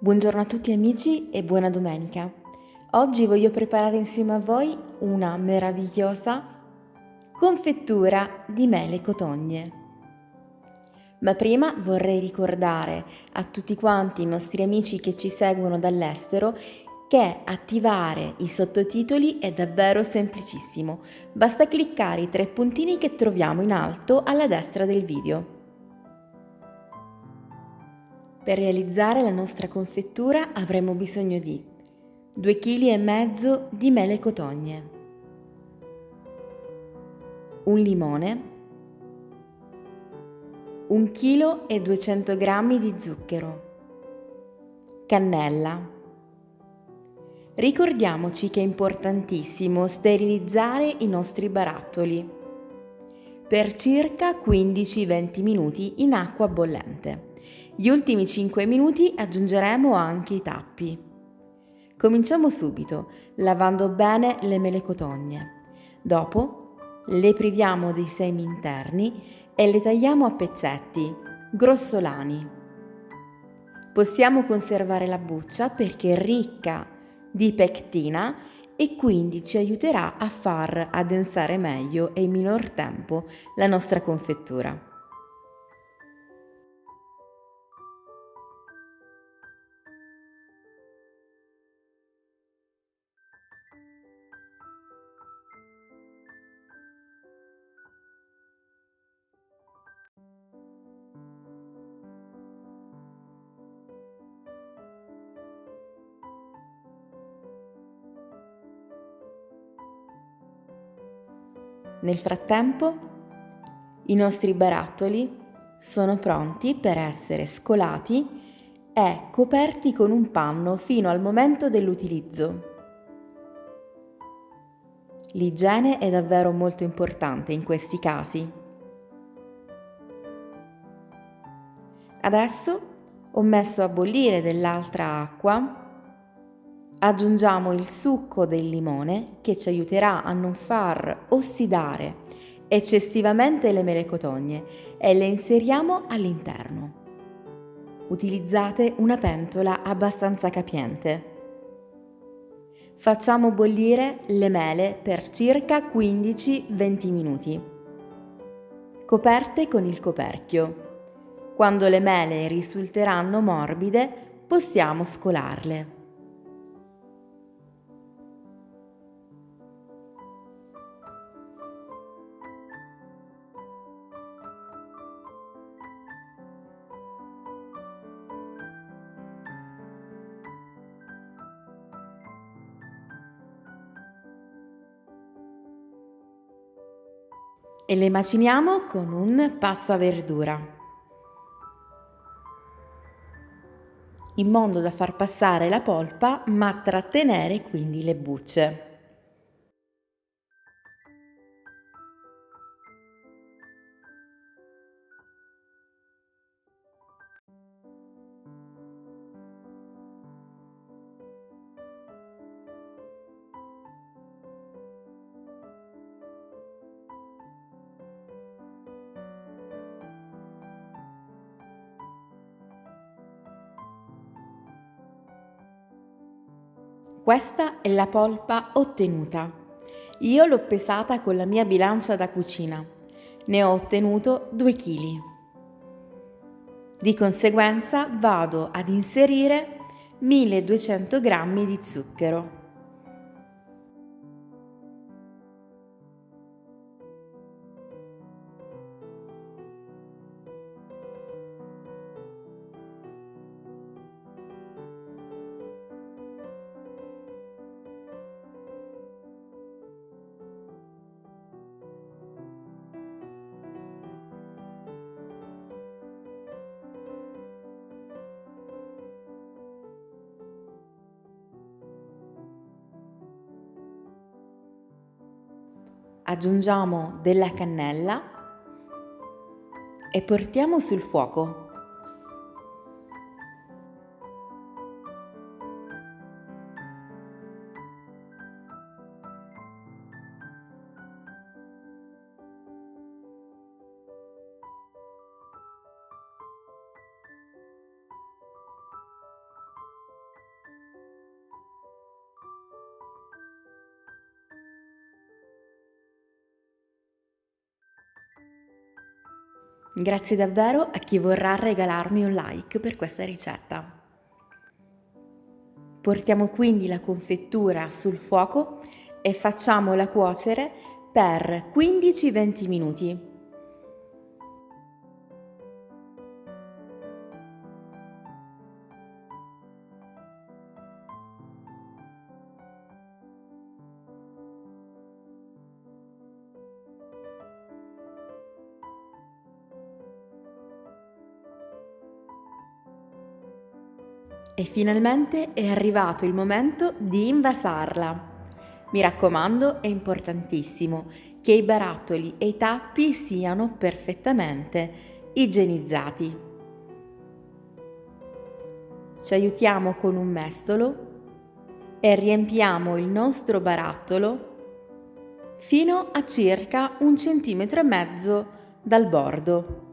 Buongiorno a tutti amici e buona domenica. Oggi voglio preparare insieme a voi una meravigliosa confettura di mele e cotogne. Ma prima vorrei ricordare a tutti quanti i nostri amici che ci seguono dall'estero che attivare i sottotitoli è davvero semplicissimo. Basta cliccare i 3 puntini che troviamo in alto alla destra del video. Per realizzare la nostra confettura avremo bisogno di 2,5 kg di mele e cotogne, un limone, 1,2 kg di zucchero, cannella. Ricordiamoci che è importantissimo sterilizzare i nostri barattoli per circa 15-20 minuti in acqua bollente. Gli ultimi 5 minuti aggiungeremo anche i tappi. Cominciamo subito lavando bene le mele cotogne. Dopo le priviamo dei semi interni e le tagliamo a pezzetti grossolani. Possiamo conservare la buccia perché è ricca di pectina e quindi ci aiuterà a far addensare meglio e in minor tempo la nostra confettura. Nel frattempo, i nostri barattoli sono pronti per essere scolati e coperti con un panno fino al momento dell'utilizzo. L'igiene è davvero molto importante in questi casi. Adesso ho messo a bollire dell'altra acqua. Aggiungiamo il succo del limone che ci aiuterà a non far ossidare eccessivamente le mele cotogne e le inseriamo all'interno. Utilizzate una pentola abbastanza capiente. Facciamo bollire le mele per circa 15-20 minuti, coperte con il coperchio. Quando le mele risulteranno morbide, possiamo scolarle. E le maciniamo con un passaverdura, in modo da far passare la polpa ma trattenere quindi le bucce. Questa è la polpa ottenuta. Io l'ho pesata con la mia bilancia da cucina. Ne ho ottenuto 2 kg. Di conseguenza vado ad inserire 1200 g di zucchero. Aggiungiamo della cannella e portiamo sul fuoco. Grazie davvero a chi vorrà regalarmi un like per questa ricetta. Portiamo quindi la confettura sul fuoco e facciamola cuocere per 15-20 minuti. E finalmente è arrivato il momento di invasarla. Mi raccomando, è importantissimo che i barattoli e i tappi siano perfettamente igienizzati. Ci aiutiamo con un mestolo e riempiamo il nostro barattolo fino a circa 1,5 cm dal bordo.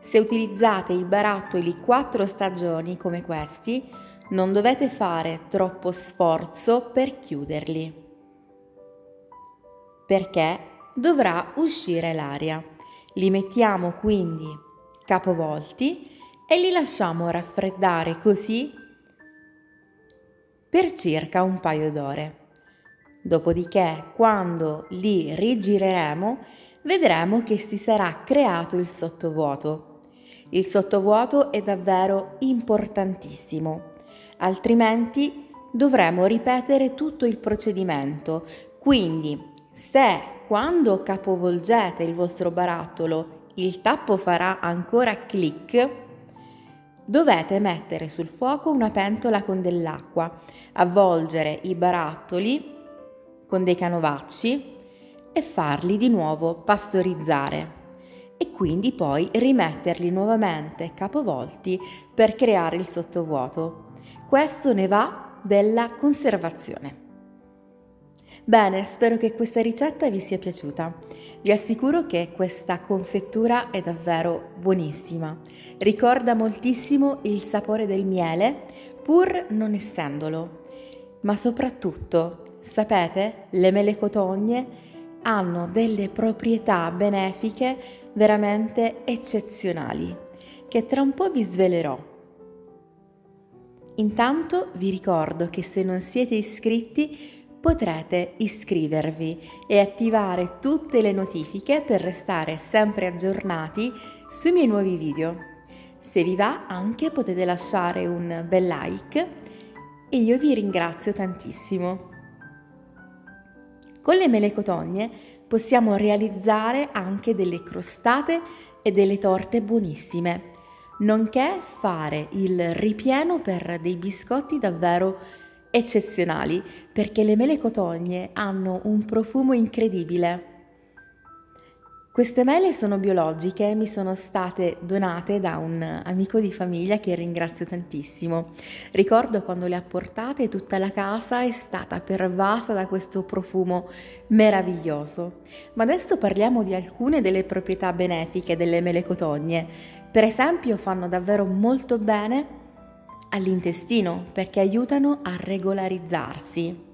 Se utilizzate i barattoli 4 stagioni come questi, non dovete fare troppo sforzo per chiuderli, perché dovrà uscire l'aria. Li mettiamo quindi capovolti e li lasciamo raffreddare così per circa un paio d'ore. Dopodiché, quando li rigireremo, vedremo che si sarà creato il sottovuoto. Il sottovuoto è davvero importantissimo, altrimenti dovremo ripetere tutto il procedimento. Quindi, se quando capovolgete il vostro barattolo il tappo farà ancora clic, dovete mettere sul fuoco una pentola con dell'acqua, avvolgere i barattoli con dei canovacci e farli di nuovo pastorizzare e quindi poi rimetterli nuovamente capovolti per creare il sottovuoto. Questo ne va della conservazione. Bene, spero che questa ricetta vi sia piaciuta. Vi assicuro che questa confettura è davvero buonissima. Ricorda moltissimo il sapore del miele, pur non essendolo. Ma soprattutto, sapete, le mele cotogne hanno delle proprietà benefiche veramente eccezionali, che tra un po' vi svelerò. Intanto vi ricordo che se non siete iscritti potrete iscrivervi e attivare tutte le notifiche per restare sempre aggiornati sui miei nuovi video. Se vi va anche potete lasciare un bel like e io vi ringrazio tantissimo. Con le mele cotogne possiamo realizzare anche delle crostate e delle torte buonissime, nonché fare il ripieno per dei biscotti davvero eccezionali, perché le mele cotogne hanno un profumo incredibile. Queste mele sono biologiche, mi sono state donate da un amico di famiglia che ringrazio tantissimo. Ricordo quando le ha portate, tutta la casa è stata pervasa da questo profumo meraviglioso. Ma adesso parliamo di alcune delle proprietà benefiche delle mele cotogne. Per esempio, fanno davvero molto bene all'intestino perché aiutano a regolarizzarsi.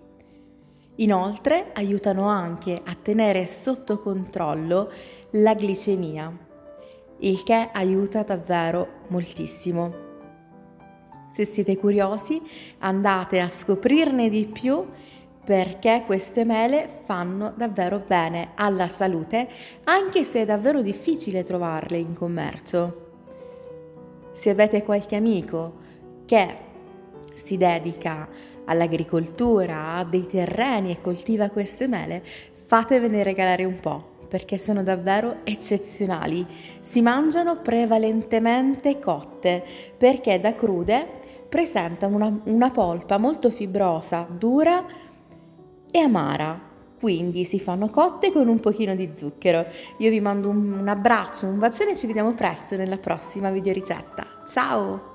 Inoltre aiutano anche a tenere sotto controllo la glicemia, il che aiuta davvero moltissimo. Se siete curiosi, andate a scoprirne di più perché queste mele fanno davvero bene alla salute, anche se è davvero difficile trovarle in commercio. Se avete qualche amico che si dedica all'agricoltura, ha dei terreni e coltiva queste mele, fatevene regalare un po', perché sono davvero eccezionali. Si mangiano prevalentemente cotte, perché da crude presentano una polpa molto fibrosa, dura e amara, quindi si fanno cotte con un pochino di zucchero. Io vi mando un abbraccio, un bacione e ci vediamo presto nella prossima videoricetta. Ciao!